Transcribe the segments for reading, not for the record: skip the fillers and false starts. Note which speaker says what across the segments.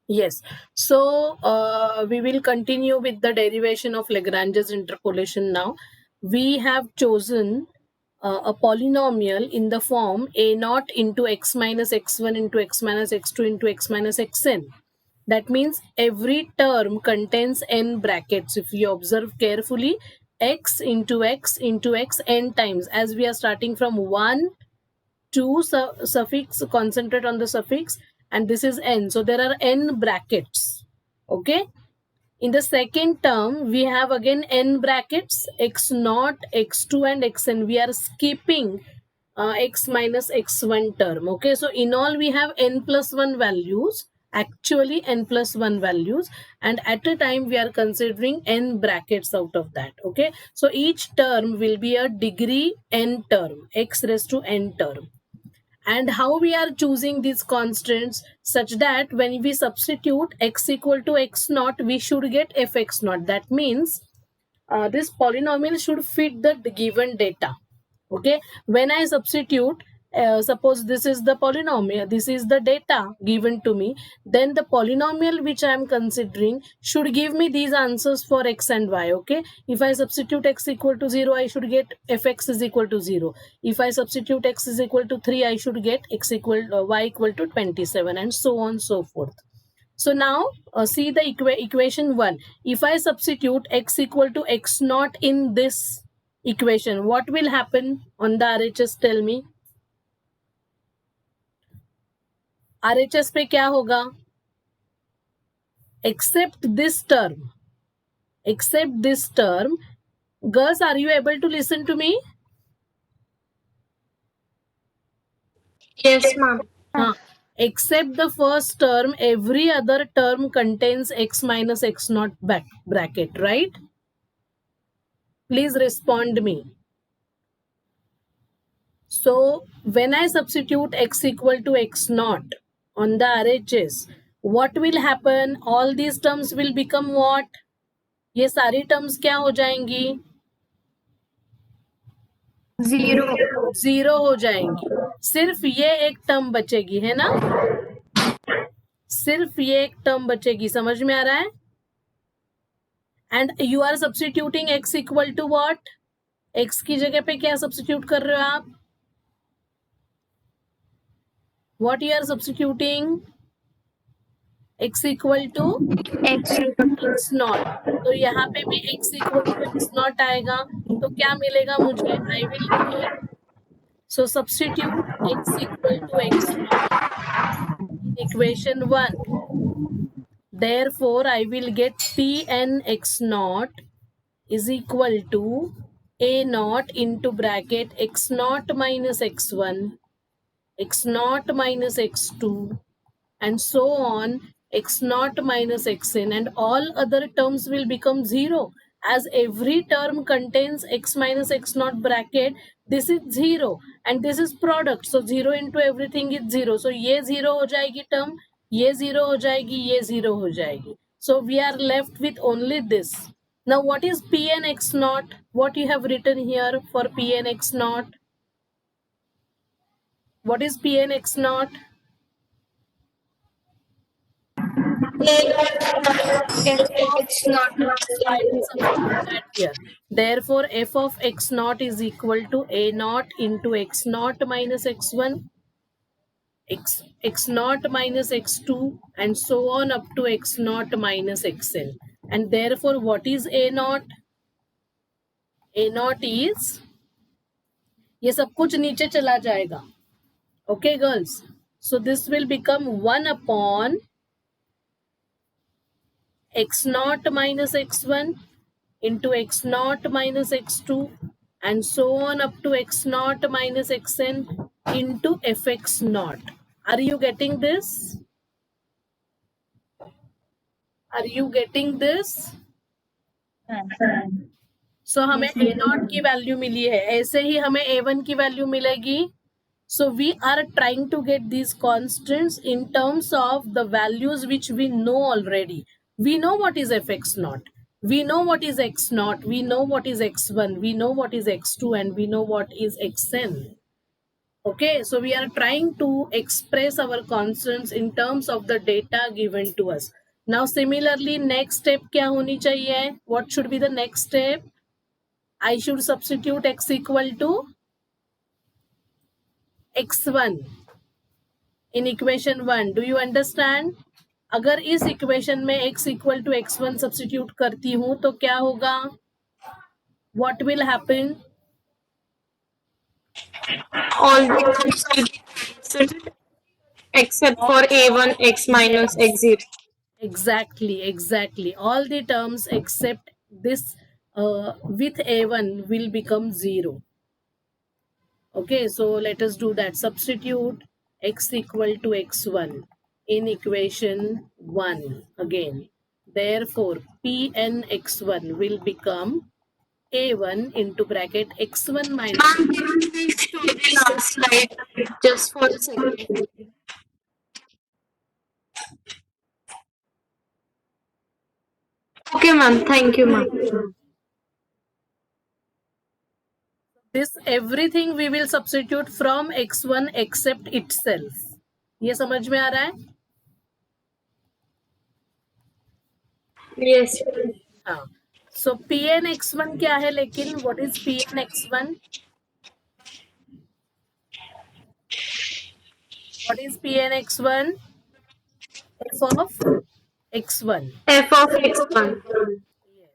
Speaker 1: Yes. So we will continue with the derivation of Lagrange's interpolation now. We have chosen a polynomial in the form a naught into x minus x1 into x minus x2 into x minus xn. That means every term contains n brackets. If you observe carefully, x into x into x n times, as we are starting from 1 2 suffix, concentrate on the suffix, and this is n, so there are n brackets. Okay, in the second term we have again n brackets, x naught, x2 and xn. We are skipping x minus x1 term. Okay, so in all we have n plus 1 values, actually n plus 1 values, and at a time we are considering n brackets out of that. Okay, so each term will be a degree n term, x raised to n term. And how we are choosing these constants, such that when we substitute x equal to x naught, we should get fx naught. That means this polynomial should fit the given data. Okay, when I substitute, suppose this is the polynomial, this is the data given to me, then the polynomial which I am considering should give me these answers for x and y. Okay, if I substitute x equal to 0, I should get fx is equal to 0. If I substitute x is equal to 3, I should get x equal y equal to 27, and so on so forth. So now see the equation 1. If I substitute x equal to x naught in this equation, what will happen on the RHS? Tell me. RHS पे क्या होगा? Except this term. Except this term. Girls, are you able to listen to me?
Speaker 2: Yes, ma'am.
Speaker 1: Except the first term, every other term contains x minus x naught bracket, right? Please respond me. So when I substitute x equal to x naught on the RHS, what will happen? All these terms will become what? ये सारी terms क्या हो जाएंगी?
Speaker 2: 0.
Speaker 1: 0 हो जाएंगी. सिर्फ ये एक टर्म बचेगी, है ना? सिर्फ ये एक टर्म बचेगी. समझ में आ रहा है? And you are substituting x equal to what? x की जगह पे क्या substitute कर रहे हो आप? What you are substituting? x equal to x not. तो यहाँ पे भी x equal to x not आएगा, तो क्या मिलेगा मुझे? I will get, so substitute x equal to x naught in equation 1. Therefore I will get Pn x naught is equal to a naught into bracket x naught minus x1, x naught minus x2, and so on, x naught minus xn, and all other terms will become 0. As every term contains x minus x naught bracket, this is 0 and this is product, so 0 into everything is 0. So ये 0 हो जाएगी term, ये 0 हो जाएगी, ये 0 हो जाएगी. So we are left with only this. Now what is Pn x naught? What you have written here for Pn x naught? What is Pn x naught?
Speaker 2: X naught.
Speaker 1: I will substitute that here. Therefore, f of x naught is equal to a naught into x naught minus x1, x naught minus x2, and so on up to x naught minus xn. And therefore, what is a naught? A naught is, ये सब कुछ नीचे चला जाएगा. Okay, girls. So this will become 1 upon x naught minus x1 into x naught minus x2, and so on up to x naught minus xn into fx naught. Are you getting this? Are you getting this? So हमें a naught की value मिली है, ऐसे ही हमें a1 की value मिलेगी. So we are trying to get these constants in terms of the values which we know already. We know what is fx naught. We know what is x naught. We know what is x1. We know what is x2, and we know what is xn. Okay, so we are trying to express our constants in terms of the data given to us. Now similarly next step क्या होनी चाहिए? What should be the next step? I should substitute x equal to x1 in equation 1. Do you understand? अगर इस equation में x equal to x1 substitute करती हूं तो क्या होगा? What will happen?
Speaker 3: All the terms will be cancelled except for a1 x minus x0.
Speaker 1: Exactly. All the terms except this with a1 will become 0. Okay, so let us do that. Substitute x equal to x1 in equation 1 again. Therefore, Pn x1 will become a1 into bracket x1 minus.
Speaker 3: Ma'am, can you please show the last slide just for a second? Okay, ma'am. Thank you, ma'am.
Speaker 1: This everything we will substitute from x1 except itself. ये समझ में आ रहा है?
Speaker 3: Yes.
Speaker 1: हाँ. So Pn x1 क्या है लेकिन? What is Pn x1? What is Pn x1? F of x1.
Speaker 3: F of x1.
Speaker 1: Yes.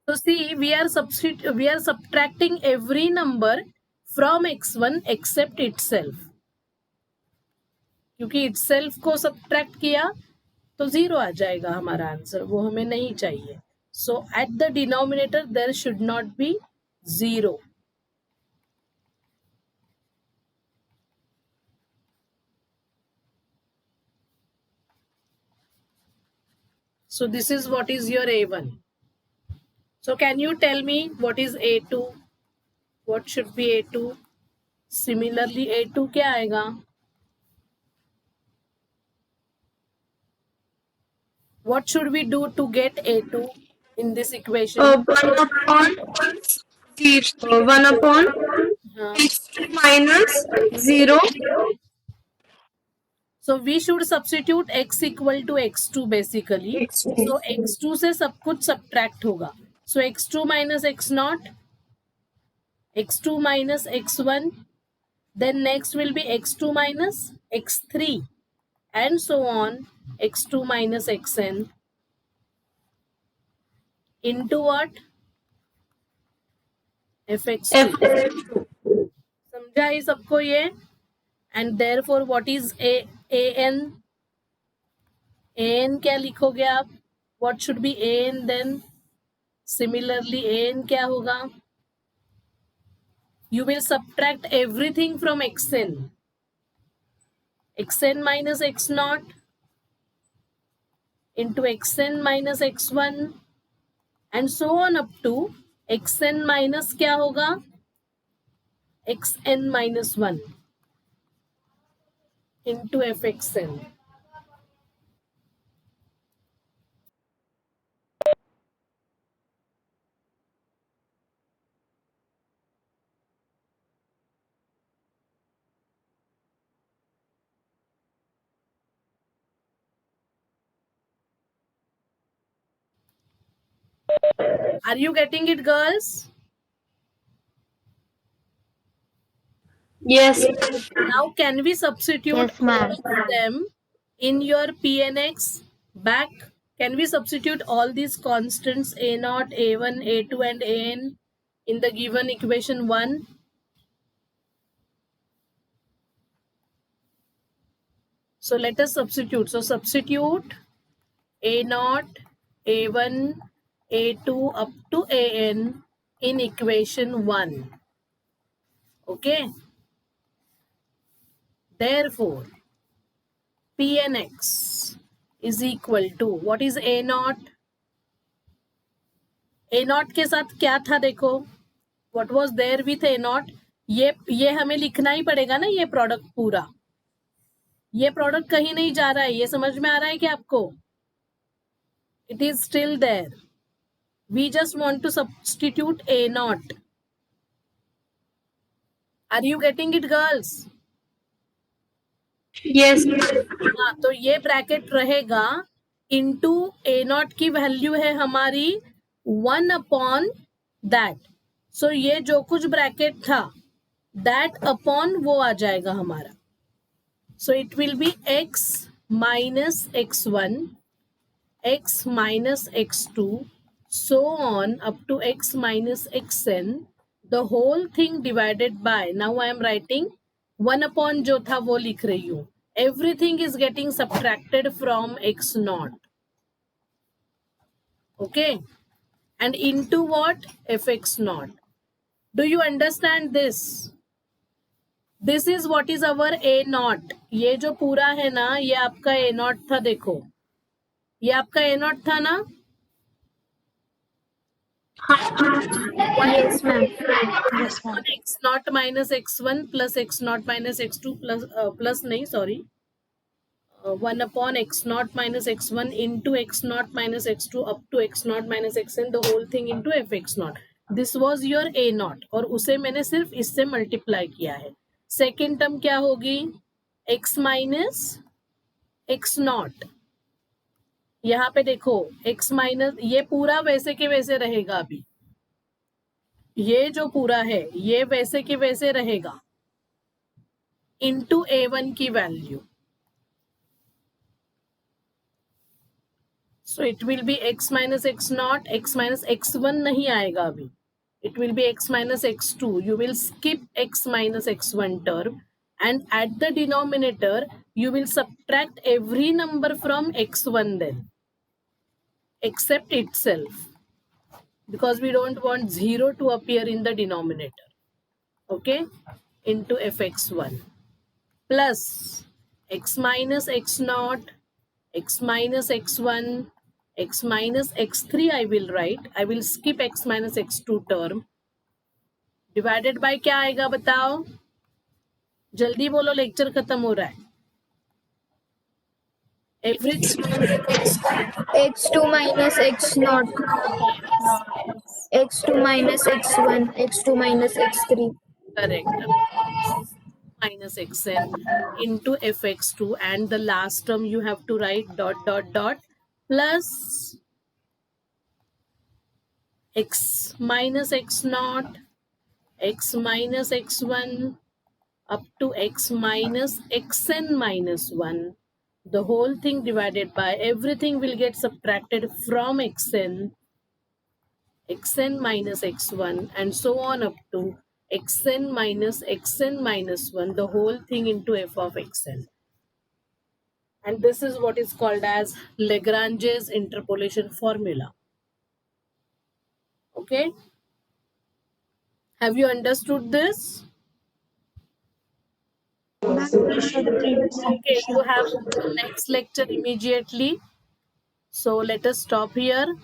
Speaker 1: So see, we are subtracting every number from x1 except itself. क्योंकि itself को subtract किया तो 0 आ जाएगा हमारा answer, वो हमें नहीं चाहिए. So at the denominator there should not be 0. So this is what is your A1. So can you tell me what is A2? What should be A2? Similarly A2 क्या आएगा? What should we do to get A2 in this equation?
Speaker 3: 1 upon 0. 1 upon x2 minus 0.
Speaker 1: So we should substitute x equal to x2 basically.
Speaker 3: x2.
Speaker 1: So x2 से सब कुछ subtract होगा. So x2 minus x0, x2 minus x1, then next will be x2 minus x3, and so on, x2 minus xn into what? fx2. समझा ही सबको ये? And therefore what is an? an क्या लिखोगे आप? What should be an then? Similarly an क्या होगा? You will subtract everything from xn. xn minus x0 into xn minus x1 and so on up to xn minus क्या होगा? xn minus 1 into fxn. Are you getting it, girls?
Speaker 3: Yes.
Speaker 1: Now can we substitute
Speaker 2: Yes, ma'am.
Speaker 1: all of them in your Pnx back? Can we substitute all these constants a0, a1, a2 and an in the given equation 1? So let us substitute. So substitute a0, a1, a2 up to an in equation 1. Okay. Therefore, Pnx is equal to, what is a0? a0 के साथ क्या था देखो? What was there with a0? ये हमें लिखना ही पड़ेगा ना, ये प्रोडक्ट पूरा. ये प्रोडक्ट कहीं नहीं जा रहा है. ये समझ में आ रहा है क्या आपको? It is still there. We just want to substitute A naught. Are you getting it, girls?
Speaker 3: Yes.
Speaker 1: हाँ, तो ये ब्रैकेट रहेगा इनटू ए नॉट की वैल्यू है हमारी 1 दैट. सो ये जो कुछ ब्रैकेट था दैट अपॉन वो आ जाएगा हमारा. So it will be x minus x1, x minus x2, so on up to x minus xn, the whole thing divided by, now I am writing 1 जो था वो लिख रही हूँ. Everything is getting subtracted from x naught. Okay. And into what? Fx naught. Do you understand this? This is what is our a naught. ये जो पूरा है ना ये आपका a naught था. देखो ये आपका a naught था ना.
Speaker 2: Yes, ma'am.
Speaker 4: Yes, ma'am.
Speaker 1: x naught minus x1 plus x naught minus x2 plus नहीं sorry 1 x naught minus x1 into x naught minus x2 up to x naught minus xn, the whole thing into fx naught. This was your a naught और उसे मैंने सिर्फ इससे multiply किया है. Second term क्या होगी? x minus x not. यहाँ पे देखो x माइनस ये पूरा वैसे के वैसे रहेगा. अभी ये जो पूरा है ये वैसे के वैसे रहेगा इनटू a1 की value. So it will be x minus x not. x minus x1 नहीं आएगा अभी. It will be x minus x2. You will skip x minus x1 term and at the denominator you will subtract every number from x1 then except itself, because we don't want 0 to appear in the denominator. Okay, into fx1 plus x minus x naught, x minus x1, x minus x3 I will write. I will skip x minus x2 term divided by क्या आएगा बताओ? जल्दी बोलो, lecture खत्म हो रहा है.
Speaker 2: x2 minus x naught, x2 minus x1, x2 minus x3.
Speaker 1: Correct. Minus xn into fx2, and the last term you have to write dot dot dot plus x minus x naught, x minus x1 up to x minus xn minus 1. The whole thing divided by everything will get subtracted from xn, xn minus x1, and so on up to xn minus 1, the whole thing into f of xn. And this is what is called as Lagrange's interpolation formula. Okay? Have you understood this? Okay, you have next lecture immediately. So let us stop here.